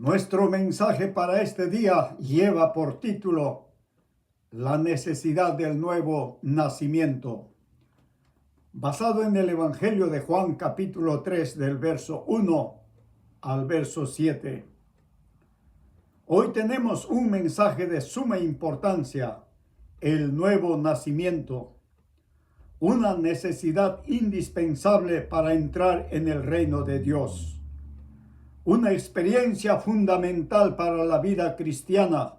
Nuestro mensaje para este día lleva por título La necesidad del nuevo nacimiento, basado en el Evangelio de Juan capítulo 3 del verso 1 al verso 7. Hoy tenemos un mensaje de suma importancia, el nuevo nacimiento, una necesidad indispensable para entrar en el reino de Dios. Una experiencia fundamental para la vida cristiana,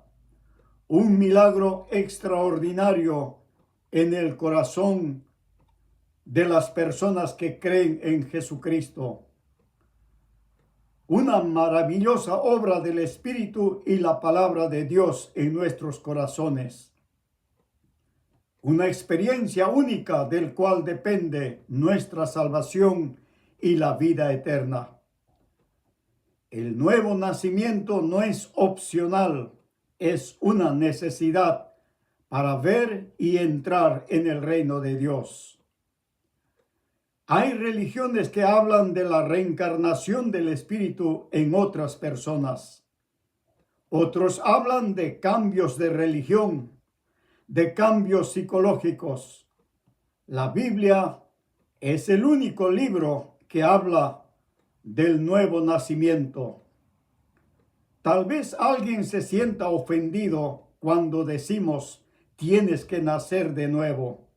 un milagro extraordinario en el corazón de las personas que creen en Jesucristo. Una maravillosa obra del Espíritu y la palabra de Dios en nuestros corazones. Una experiencia única del cual depende nuestra salvación y la vida eterna. El nuevo nacimiento no es opcional, es una necesidad para ver y entrar en el reino de Dios. Hay religiones que hablan de la reencarnación del Espíritu en otras personas. Otros hablan de cambios de religión, de cambios psicológicos. La Biblia es el único libro que habla del nuevo nacimiento. Tal vez alguien se sienta ofendido cuando decimos tienes que nacer de nuevo.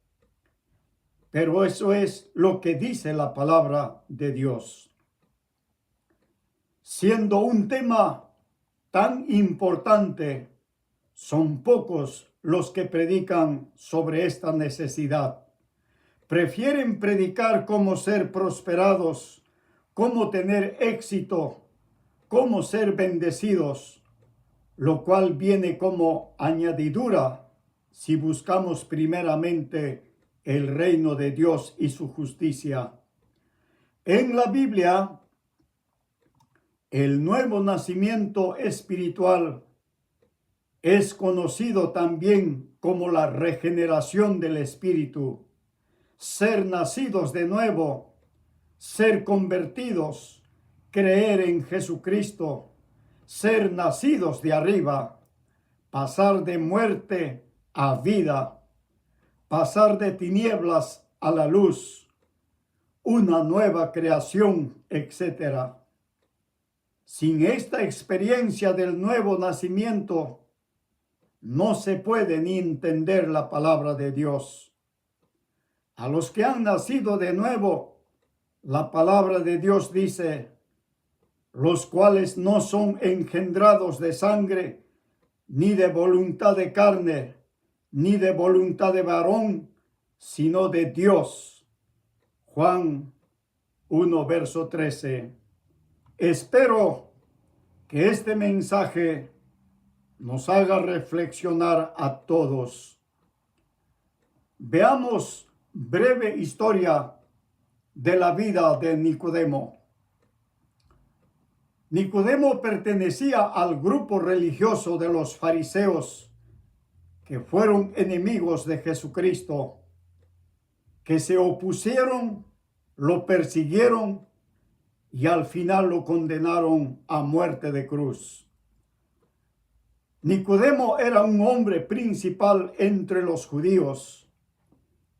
Pero eso es lo que dice la palabra de Dios. Siendo un tema tan importante, son pocos los que predican sobre esta necesidad. Prefieren predicar cómo ser prosperados, cómo tener éxito, cómo ser bendecidos, lo cual viene como añadidura si buscamos primeramente el reino de Dios y su justicia. En la Biblia, el nuevo nacimiento espiritual es conocido también como la regeneración del Espíritu, ser nacidos de nuevo, ser convertidos, creer en Jesucristo, ser nacidos de arriba, pasar de muerte a vida, pasar de tinieblas a la luz, una nueva creación, etc. Sin esta experiencia del nuevo nacimiento, no se puede ni entender la palabra de Dios. A los que han nacido de nuevo, la palabra de Dios dice, los cuales no son engendrados de sangre, ni de voluntad de carne, ni de voluntad de varón, sino de Dios. Juan 1, verso 13. Espero que este mensaje nos haga reflexionar a todos. Veamos breve historia de la vida de Nicodemo. Nicodemo pertenecía al grupo religioso de los fariseos, que fueron enemigos de Jesucristo, que se opusieron, lo persiguieron y al final lo condenaron a muerte de cruz. Nicodemo era un hombre principal entre los judíos.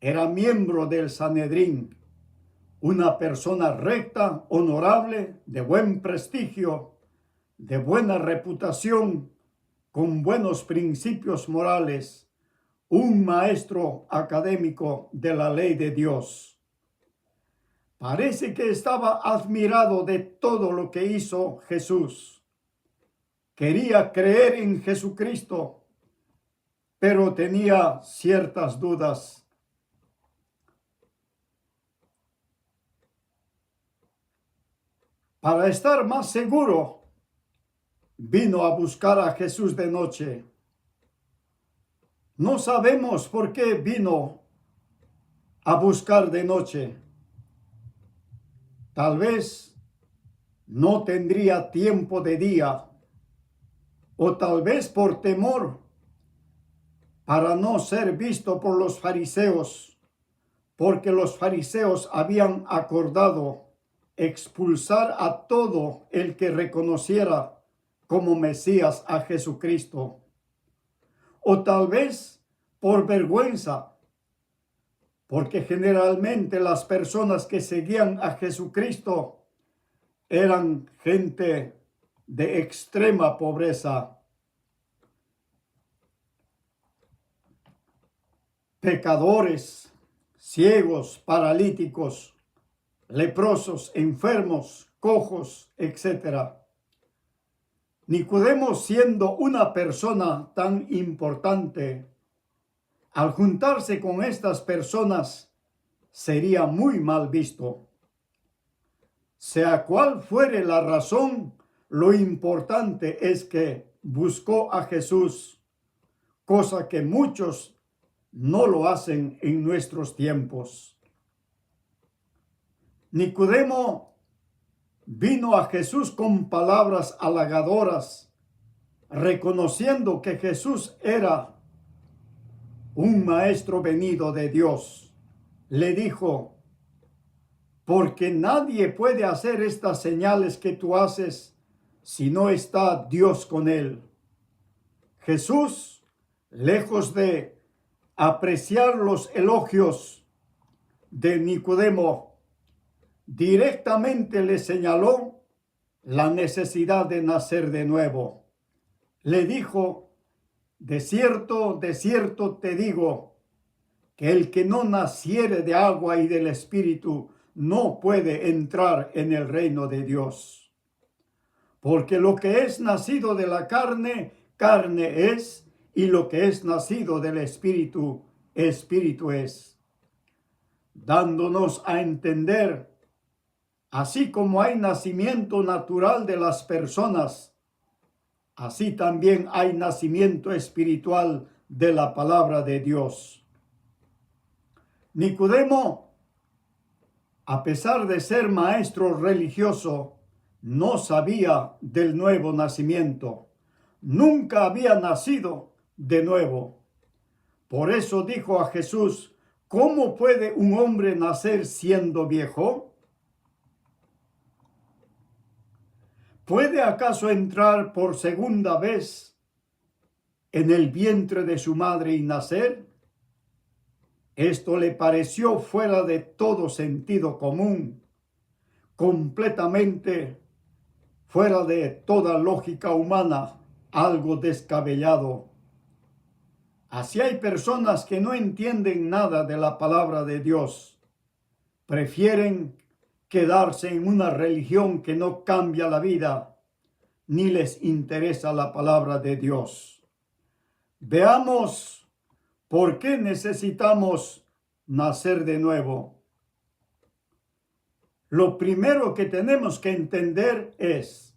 Era miembro del Sanedrín, una persona recta, honorable, de buen prestigio, de buena reputación, con buenos principios morales, un maestro académico de la ley de Dios. Parece que estaba admirado de todo lo que hizo Jesús. Quería creer en Jesucristo, pero tenía ciertas dudas. Para estar más seguro, vino a buscar a Jesús de noche. No sabemos por qué vino a buscar de noche. Tal vez no tendría tiempo de día, o tal vez por temor para no ser visto por los fariseos, porque los fariseos habían acordado expulsar a todo el que reconociera como Mesías a Jesucristo. O tal vez por vergüenza, porque generalmente las personas que seguían a Jesucristo eran gente de extrema pobreza, pecadores, ciegos, paralíticos, leprosos, enfermos, cojos, etc. Nicodemo, siendo una persona tan importante, al juntarse con estas personas sería muy mal visto. Sea cual fuere la razón, lo importante es que buscó a Jesús, cosa que muchos no lo hacen en nuestros tiempos. Nicodemo vino a Jesús con palabras halagadoras, reconociendo que Jesús era un maestro venido de Dios. Le dijo: porque nadie puede hacer estas señales que tú haces si no está Dios con él. Jesús, lejos de apreciar los elogios de Nicodemo, directamente le señaló la necesidad de nacer de nuevo. Le dijo: de cierto te digo, que el que no naciere de agua y del Espíritu no puede entrar en el reino de Dios. Porque lo que es nacido de la carne, carne es, y lo que es nacido del Espíritu, Espíritu es. Dándonos a entender, así como hay nacimiento natural de las personas, así también hay nacimiento espiritual de la palabra de Dios. Nicodemo, a pesar de ser maestro religioso, no sabía del nuevo nacimiento. Nunca había nacido de nuevo. Por eso dijo a Jesús: ¿cómo puede un hombre nacer siendo viejo? ¿Puede acaso entrar por segunda vez en el vientre de su madre y nacer? Esto le pareció fuera de todo sentido común, completamente fuera de toda lógica humana, algo descabellado. Así hay personas que no entienden nada de la palabra de Dios. Prefieren quedarse en una religión que no cambia la vida, ni les interesa la palabra de Dios. Veamos por qué necesitamos nacer de nuevo. Lo primero que tenemos que entender es: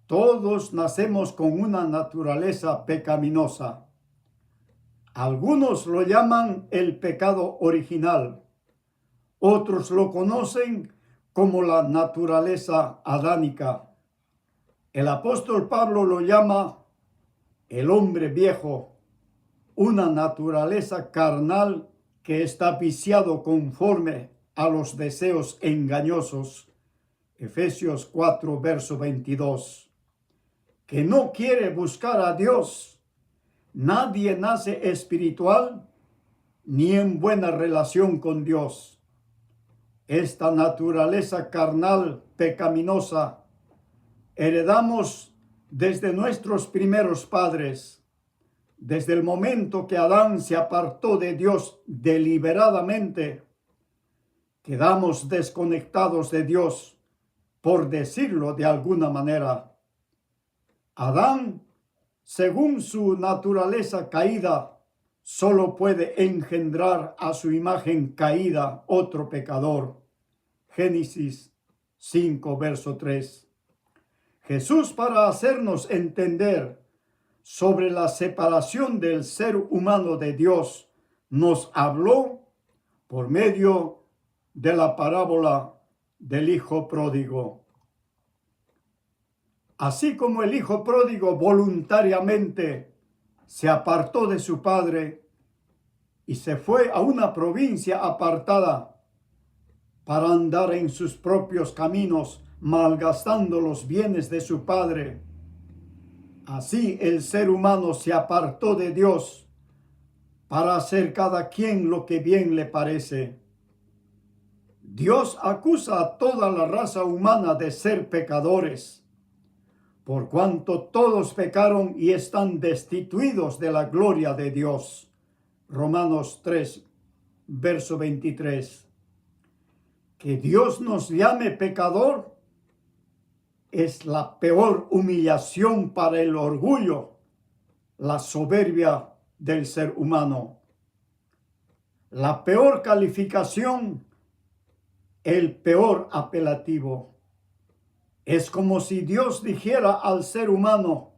todos nacemos con una naturaleza pecaminosa. Algunos lo llaman el pecado original. Otros lo conocen como la naturaleza adánica. El apóstol Pablo lo llama el hombre viejo, una naturaleza carnal que está viciado conforme a los deseos engañosos. Efesios 4, verso 22. Que no quiere buscar a Dios. Nadie nace espiritual ni en buena relación con Dios. Esta naturaleza carnal pecaminosa heredamos desde nuestros primeros padres. Desde el momento que Adán se apartó de Dios deliberadamente, quedamos desconectados de Dios, por decirlo de alguna manera. Adán, según su naturaleza caída, solo puede engendrar a su imagen caída otro pecador. Génesis 5, verso 3. Jesús, para hacernos entender sobre la separación del ser humano de Dios, nos habló por medio de la parábola del hijo pródigo. Así como el hijo pródigo voluntariamente se apartó de su padre y se fue a una provincia apartada para andar en sus propios caminos, malgastando los bienes de su padre, Así el ser humano se apartó de Dios para hacer cada quien lo que bien le parece. Dios acusa a toda la raza humana de ser pecadores, por cuanto todos pecaron y están destituidos de la gloria de Dios. Romanos 3, verso 23. Que Dios nos llame pecador es la peor humillación para el orgullo, la soberbia del ser humano. La peor calificación, el peor apelativo. Es como si Dios dijera al ser humano: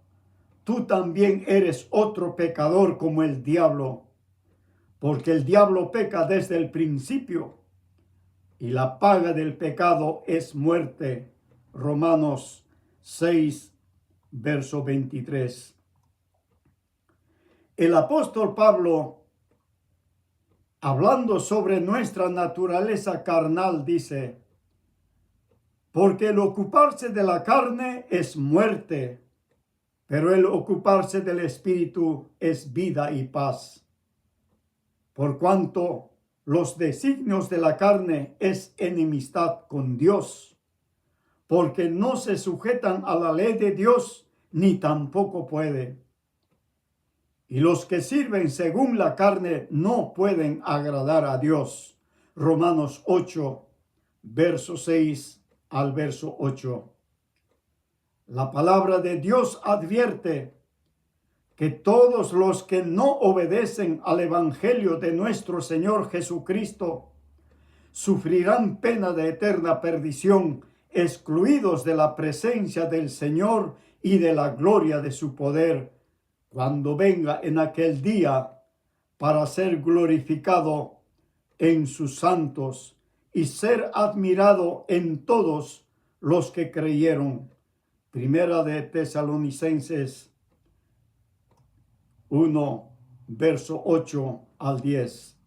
tú también eres otro pecador como el diablo, porque el diablo peca desde el principio y la paga del pecado es muerte. Romanos 6, verso 23. El apóstol Pablo, hablando sobre nuestra naturaleza carnal, dice: porque el ocuparse de la carne es muerte, pero el ocuparse del espíritu es vida y paz. Por cuanto los designios de la carne es enemistad con Dios, porque no se sujetan a la ley de Dios, ni tampoco puede. Y los que sirven según la carne no pueden agradar a Dios. Romanos 8, verso 6 al verso 8. La palabra de Dios advierte que todos los que no obedecen al evangelio de nuestro Señor Jesucristo sufrirán pena de eterna perdición, excluidos de la presencia del Señor y de la gloria de su poder, cuando venga en aquel día para ser glorificado en sus santos y ser admirado en todos los que creyeron. Primera de Tesalonicenses 1, verso 8 al 10.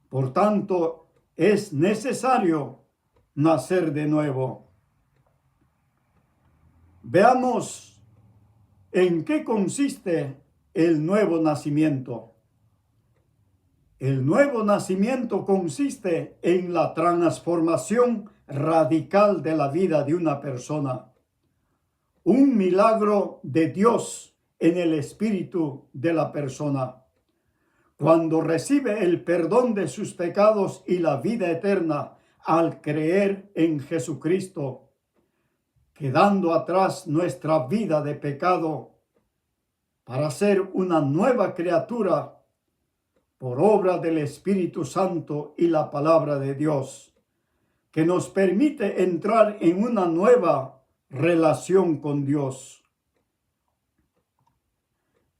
Por tanto, es necesario nacer de nuevo. Veamos en qué consiste el nuevo nacimiento. El nuevo nacimiento consiste en la transformación radical de la vida de una persona. Un milagro de Dios en el espíritu de la persona. Cuando recibe el perdón de sus pecados y la vida eterna al creer en Jesucristo, quedando atrás nuestra vida de pecado para ser una nueva criatura por obra del Espíritu Santo y la palabra de Dios, que nos permite entrar en una nueva relación con Dios.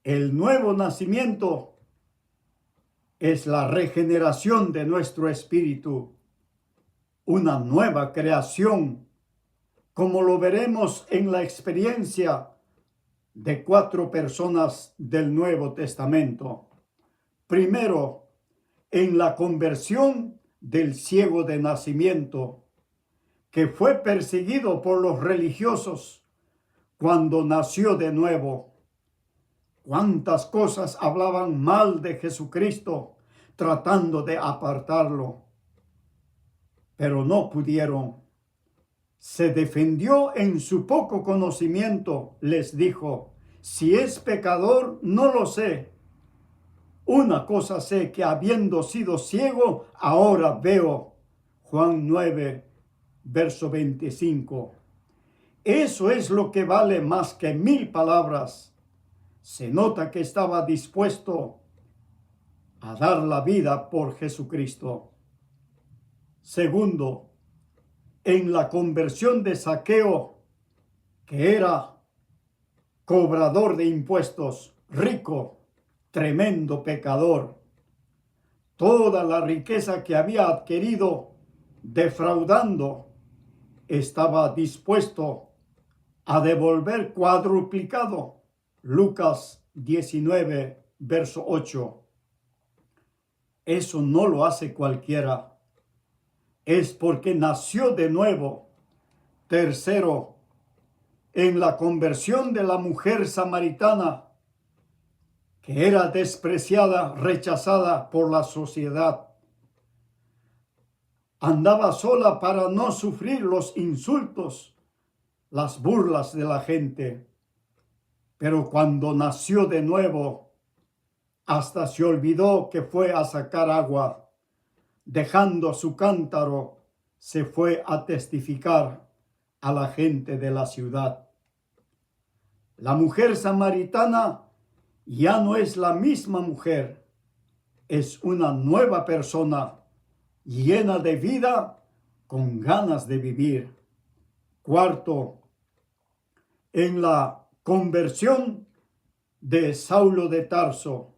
El nuevo nacimiento es la regeneración de nuestro espíritu, una nueva creación, como lo veremos en la experiencia de 4 personas del Nuevo Testamento. Primero, en la conversión del ciego de nacimiento, que fue perseguido por los religiosos cuando nació de nuevo. Cuántas cosas hablaban mal de Jesucristo, tratando de apartarlo, pero no pudieron. Se defendió en su poco conocimiento, les dijo: si es pecador, no lo sé. Una cosa sé, que habiendo sido ciego, ahora veo. Juan 9, verso 25. Eso es lo que vale más que 1000 palabras. Se nota que estaba dispuesto a dar la vida por Jesucristo. Segundo, en la conversión de Zaqueo, que era cobrador de impuestos, rico, tremendo pecador. Toda la riqueza que había adquirido defraudando, estaba dispuesto a devolver cuadruplicado. Lucas 19, verso 8. Eso no lo hace cualquiera. Es porque nació de nuevo. Tercero, en la conversión de la mujer samaritana, que era despreciada, rechazada por la sociedad. Andaba sola para no sufrir los insultos, las burlas de la gente. Pero cuando nació de nuevo, hasta se olvidó que fue a sacar agua. Dejando su cántaro, se fue a testificar a la gente de la ciudad. La mujer samaritana ya no es la misma mujer, es una nueva persona, llena de vida, con ganas de vivir. Cuarto, en la conversión de Saulo de Tarso,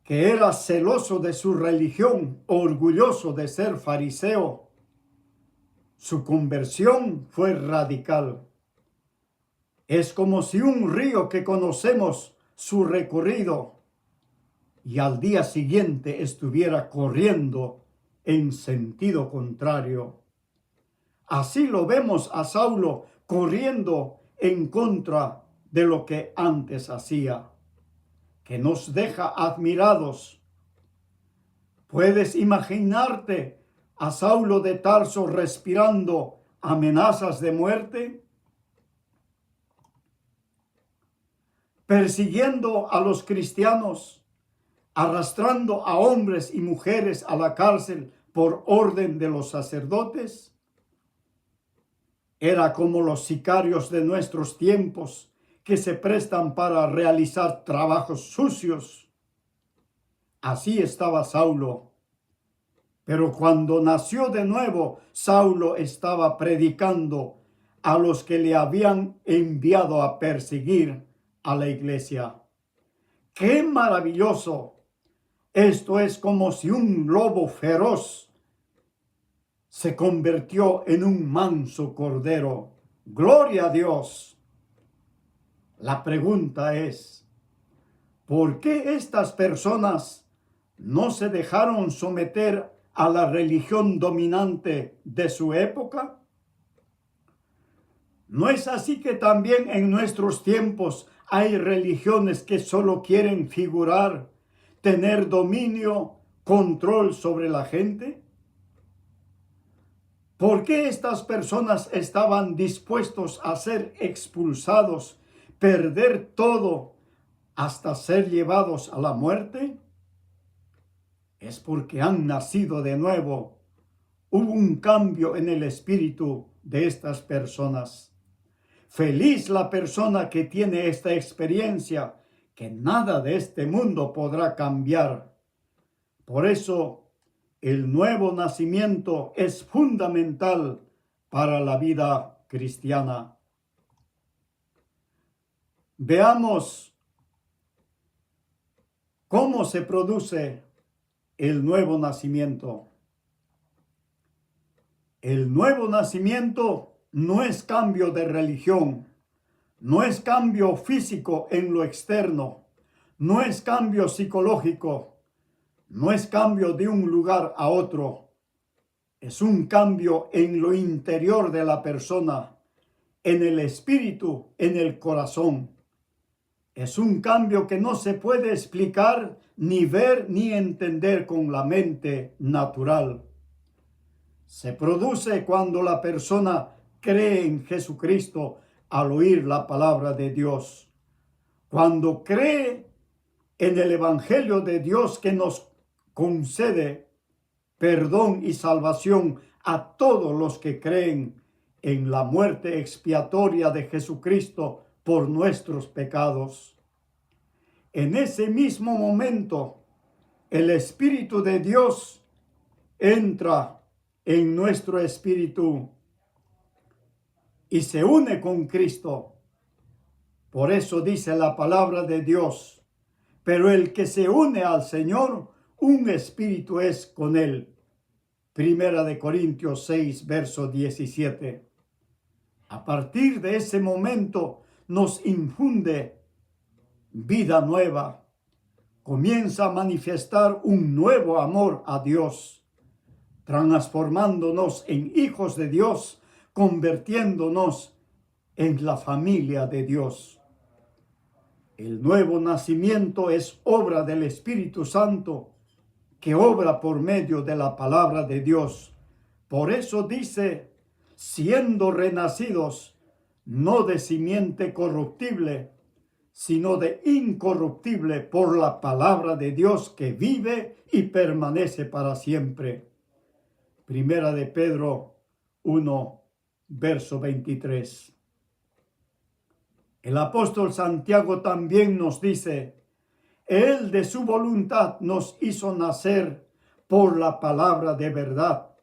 que era celoso de su religión, orgulloso de ser fariseo, su conversión fue radical. Es como si un río que conocemos su recorrido y al día siguiente estuviera corriendo en sentido contrario. Así lo vemos a Saulo corriendo en contra de lo que antes hacía, que nos deja admirados. ¿Puedes imaginarte a Saulo de Tarso respirando amenazas de muerte? Persiguiendo a los cristianos, arrastrando a hombres y mujeres a la cárcel por orden de los sacerdotes. Era como los sicarios de nuestros tiempos que se prestan para realizar trabajos sucios. Así estaba Saulo. Pero cuando nació de nuevo, Saulo estaba predicando a los que le habían enviado a perseguir a la iglesia. ¡Qué maravilloso! Esto es como si un lobo feroz se convirtió en un manso cordero. ¡Gloria a Dios! La pregunta es, ¿por qué estas personas no se dejaron someter a la religión dominante de su época? ¿No es así que también en nuestros tiempos hay religiones que solo quieren figurar, tener dominio, control sobre la gente? ¿Por qué estas personas estaban dispuestos a ser expulsados, perder todo, hasta ser llevados a la muerte? Es porque han nacido de nuevo. Hubo un cambio en el espíritu de estas personas. Feliz la persona que tiene esta experiencia, que nada de este mundo podrá cambiar. Por eso, el nuevo nacimiento es fundamental para la vida cristiana. Veamos cómo se produce el nuevo nacimiento. El nuevo nacimiento no es cambio de religión, no es cambio físico en lo externo, no es cambio psicológico, no es cambio de un lugar a otro. Es un cambio en lo interior de la persona, en el espíritu, en el corazón. Es un cambio que no se puede explicar, ni ver, ni entender con la mente natural. Se produce cuando la persona cree en Jesucristo al oír la palabra de Dios. Cuando cree en el Evangelio de Dios que nos concede perdón y salvación a todos los que creen en la muerte expiatoria de Jesucristo por nuestros pecados. En ese mismo momento, el Espíritu de Dios entra en nuestro espíritu y se une con Cristo. Por eso dice la palabra de Dios, pero el que se une al Señor, un espíritu es con él. Primera de Corintios 6, verso 17. A partir de ese momento nos infunde vida nueva. Comienza a manifestar un nuevo amor a Dios, transformándonos en hijos de Dios, convirtiéndonos en la familia de Dios. El nuevo nacimiento es obra del Espíritu Santo, que obra por medio de la palabra de Dios. Por eso dice, siendo renacidos, no de simiente corruptible, sino de incorruptible por la palabra de Dios que vive y permanece para siempre. Primera de Pedro 1, verso 23. El apóstol Santiago también nos dice, Él de su voluntad nos hizo nacer por la palabra de verdad,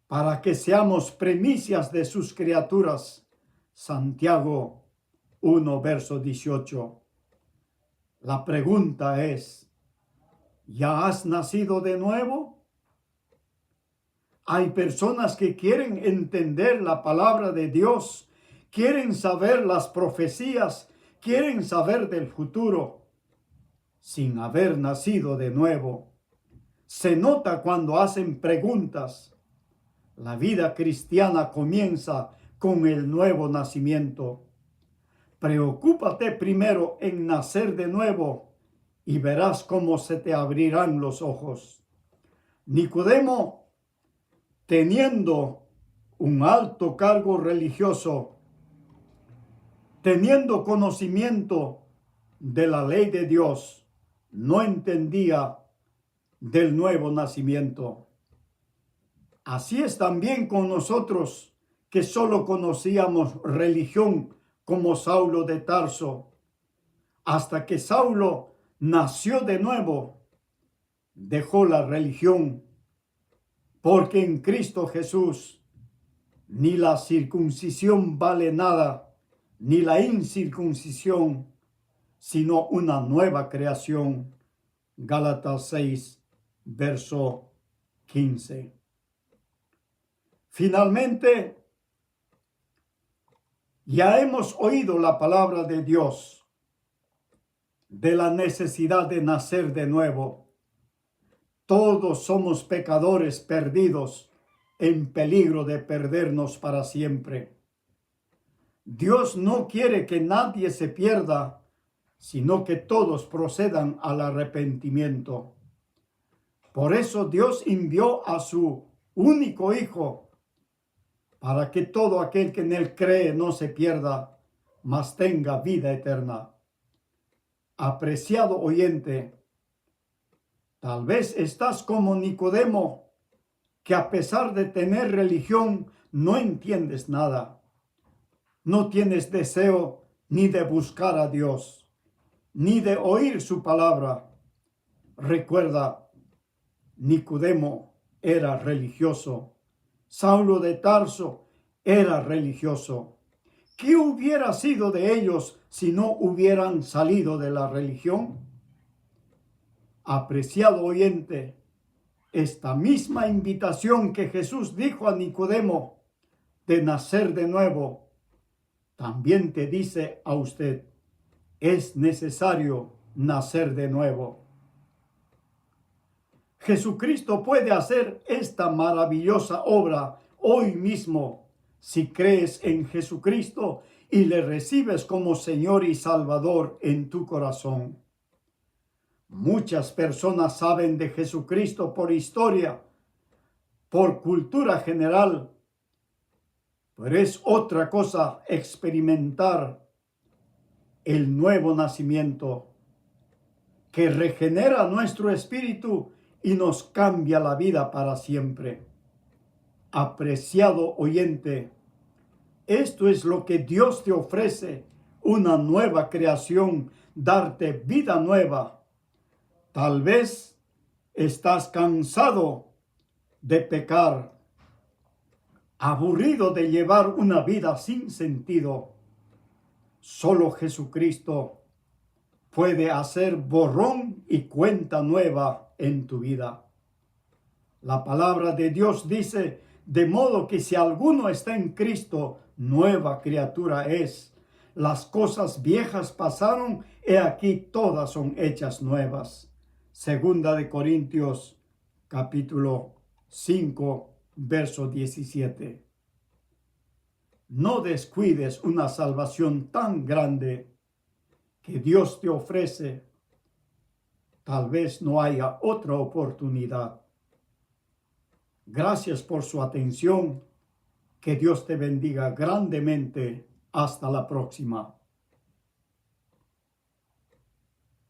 para que seamos primicias de sus criaturas. Santiago 1, verso 18. La pregunta es, ¿ya has nacido de nuevo? Hay personas que quieren entender la palabra de Dios, quieren saber las profecías, quieren saber del futuro, sin haber nacido de nuevo. Se nota cuando hacen preguntas. La vida cristiana comienza con el nuevo nacimiento. Preocúpate primero en nacer de nuevo y verás cómo se te abrirán los ojos. Nicodemo, teniendo un alto cargo religioso, teniendo conocimiento de la ley de Dios, no entendía del nuevo nacimiento. Así es también con nosotros, que solo conocíamos religión como Saulo de Tarso, hasta que Saulo nació de nuevo, dejó la religión, porque en Cristo Jesús ni la circuncisión vale nada, ni la incircuncisión, sino una nueva creación. Gálatas 6, verso 15. Finalmente, ya hemos oído la palabra de Dios, de la necesidad de nacer de nuevo. Todos somos pecadores perdidos, en peligro de perdernos para siempre. Dios no quiere que nadie se pierda, sino que todos procedan al arrepentimiento. Por eso Dios envió a su único Hijo, para que todo aquel que en él cree no se pierda, mas tenga vida eterna. Apreciado oyente, tal vez estás como Nicodemo, que a pesar de tener religión, no entiendes nada. No tienes deseo ni de buscar a Dios, ni de oír su palabra. Recuerda, Nicodemo era religioso. Saulo de Tarso era religioso. ¿Qué hubiera sido de ellos si no hubieran salido de la religión? Apreciado oyente, esta misma invitación que Jesús dijo a Nicodemo de nacer de nuevo, también te dice a usted, es necesario nacer de nuevo. Jesucristo puede hacer esta maravillosa obra hoy mismo si crees en Jesucristo y le recibes como Señor y Salvador en tu corazón. Muchas personas saben de Jesucristo por historia, por cultura general, pero es otra cosa experimentar el nuevo nacimiento que regenera nuestro espíritu y nos cambia la vida para siempre. Apreciado oyente, esto es lo que Dios te ofrece, una nueva creación, darte vida nueva. Tal vez estás cansado de pecar, aburrido de llevar una vida sin sentido. Solo Jesucristo puede hacer borrón y cuenta nueva en tu vida. La palabra de Dios dice, de modo que si alguno está en Cristo, nueva criatura es. Las cosas viejas pasaron, he aquí todas son hechas nuevas. Segunda de Corintios, capítulo 5, verso 17. No descuides una salvación tan grande que Dios te ofrece. Tal vez no haya otra oportunidad. Gracias por su atención. Que Dios te bendiga grandemente. Hasta la próxima.